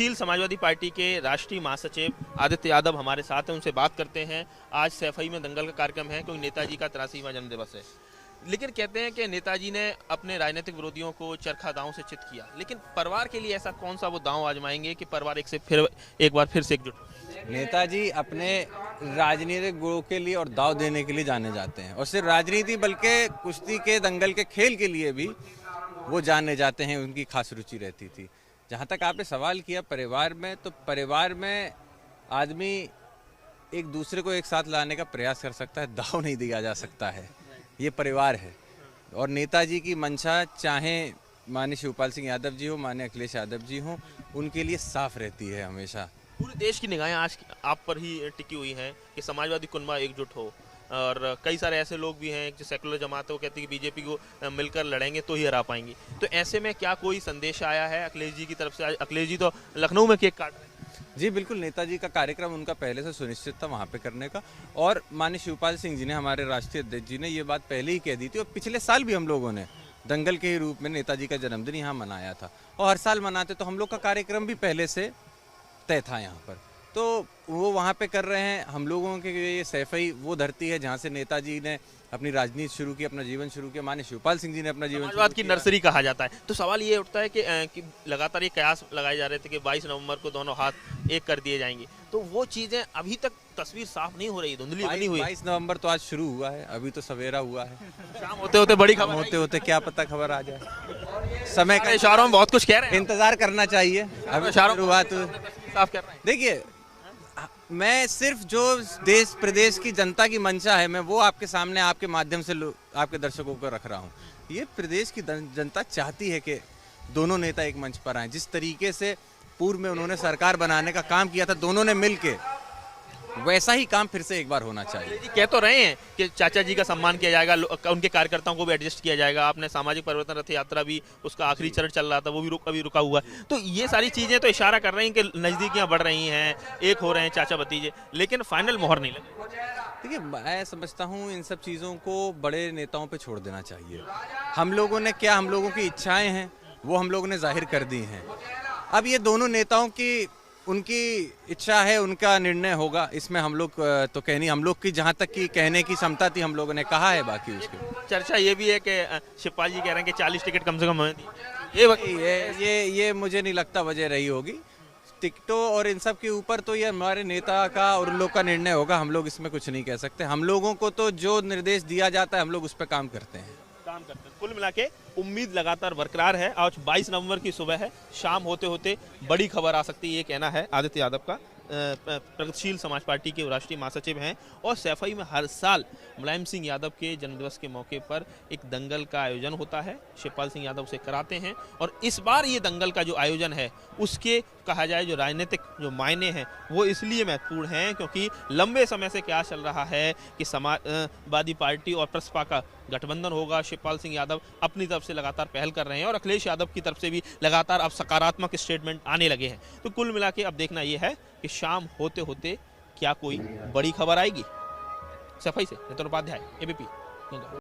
प्रगतिशील समाजवादी पार्टी के राष्ट्रीय महासचिव आदित्य यादव हमारे साथ हैं, उनसे बात करते हैं। आज सैफई में दंगल का कार्यक्रम है क्योंकि नेताजी का 83वां जन्मदिवस है। लेकिन कहते हैं कि नेताजी ने अपने राजनीतिक विरोधियों को चरखा दांव से चित किया, लेकिन परिवार के लिए ऐसा कौन सा वो दांव आजमाएंगे कि परिवार एक बार फिर से एकजुट हो? नेताजी अपने राजनीतिक गुणों के लिए और दाव देने के लिए जाने जाते हैं, और सिर्फ राजनीति बल्कि कुश्ती के दंगल के खेल के लिए भी वो जाने जाते हैं। उनकी खास रुचि रहती थी। जहाँ तक आपने सवाल किया परिवार में, तो परिवार में आदमी एक दूसरे को एक साथ लाने का प्रयास कर सकता है, दाव नहीं दिया जा सकता है। ये परिवार है। और नेताजी की मंशा चाहे माननीय शिवपाल सिंह यादव जी हो, माननीय अखिलेश यादव जी हो, उनके लिए साफ रहती है हमेशा। पूरे देश की निगाहें आज आप पर ही टिकी हुई हैं कि समाजवादी कुनबा एकजुट हो, और कई सारे ऐसे लोग भी हैं जो सेकुलर जमात है, वो कहती है कि बीजेपी को मिलकर लड़ेंगे तो ही हरा पाएंगी। तो ऐसे में क्या कोई संदेश आया है अखिलेश जी की तरफ से? आज अखिलेश जी तो लखनऊ में केक काट रहे हैं। जी बिल्कुल, नेताजी का कार्यक्रम उनका पहले से सुनिश्चित था वहाँ पे करने का। और माननीय शिवपाल सिंह जी ने, हमारे राष्ट्रीय अध्यक्ष जी ने ये बात पहले ही कह दी थी, और पिछले साल भी हम लोगों ने दंगल के ही रूप में नेताजी का जन्मदिन यहाँ मनाया था, और हर साल मनाते। तो हम लोग का कार्यक्रम भी पहले से तय था यहाँ पर, तो वो वहाँ पे कर रहे हैं। हम लोगों के ये सैफई वो धरती है जहाँ से नेताजी ने अपनी राजनीति शुरू की, अपना जीवन शुरू किया। माननीय शिवपाल सिंह जी ने अपना जीवन समाजवाद की नर्सरी कहा जाता है। तो सवाल ये उठता है कि लगातार ये कयास लगाए जा रहे थे कि 22 नवंबर को दोनों हाथ एक कर दिए जाएंगे, तो वो चीजें अभी तक तस्वीर साफ नहीं हो रही, धुंधली बनी हुई। 22 नवंबर तो आज शुरू हुआ है, अभी तो सवेरा हुआ है। शाम होते होते बड़ी खबर होते होते क्या पता खबर आ जाए। समय का इशारों में बहुत कुछ कह रहे हैं, इंतजार करना चाहिए। अभी शुरुआत साफ कर रहे हैं। देखिए, मैं सिर्फ जो देश प्रदेश की जनता की मंशा है, मैं वो आपके सामने आपके माध्यम से आपके दर्शकों को रख रहा हूँ। ये प्रदेश की जनता चाहती है कि दोनों नेता एक मंच पर आए। जिस तरीके से पूर्व में उन्होंने सरकार बनाने का काम किया था दोनों ने मिलके, वैसा ही काम फिर से एक बार होना चाहिए। जी कह तो रहे हैं कि चाचा जी का सम्मान किया जाएगा, उनके कार्यकर्ताओं को भी एडजस्ट किया जाएगा। आपने सामाजिक परिवर्तन रथ यात्रा भी, उसका आखिरी चरण चल रहा था, वो भी अभी रुका हुआ है। तो ये सारी चीजें तो इशारा कर रही हैं कि नजदीकियां बढ़ रही हैं, एक हो रहे हैं चाचा भतीजे, लेकिन फाइनल मोहर नहीं लगी। देखिए, मैं समझता हूँ इन सब चीज़ों को बड़े नेताओं पे छोड़ देना चाहिए। हम लोगों ने क्या, हम लोगों की इच्छाएं हैं वो हम लोगों ने जाहिर कर दी हैं। अब ये दोनों नेताओं की, उनकी इच्छा है, उनका निर्णय होगा। इसमें हम लोग तो कहनी, हम लोग की जहाँ तक की कहने की क्षमता थी हम लोगों ने कहा है। बाकी उसके चर्चा ये भी है कि शिवपाल जी कह रहे हैं कि 40 टिकट कम से कम हमें दी। ये मुझे नहीं लगता वजह रही होगी। टिकटों और इन सब के ऊपर तो ये हमारे नेता का और उन लोग का निर्णय होगा। हम लोग इसमें कुछ नहीं कह सकते। हम लोगों को तो जो निर्देश दिया जाता है हम लोग उस पर काम करते हैं। कुल मिला के उम्मीद लगातार बरकरार है। आज 22 नवंबर की सुबह है, शाम होते होते बड़ी खबर आ सकती है, ये कहना है आदित्य यादव का। प्रगतिशील समाज पार्टी के राष्ट्रीय महासचिव हैं, और सैफई में हर साल मुलायम सिंह यादव के जन्मदिवस के मौके पर एक दंगल का आयोजन होता है। शिवपाल सिंह यादव उसे कराते हैं, और इस बार ये दंगल का जो आयोजन है उसके कहा जाए जो राजनीतिक जो मायने हैं वो इसलिए महत्वपूर्ण हैं क्योंकि लंबे समय से क्या चल रहा है कि समाजवादी पार्टी और प्रसपा का गठबंधन होगा। शिवपाल सिंह यादव अपनी तरफ से लगातार पहल कर रहे हैं, और अखिलेश यादव की तरफ से भी लगातार अब सकारात्मक स्टेटमेंट आने लगे हैं। तो कुल मिला के अब देखना यह है कि शाम होते होते क्या कोई बड़ी खबर आएगी। सफाई से नितिन उपाध्याय, एबीपी।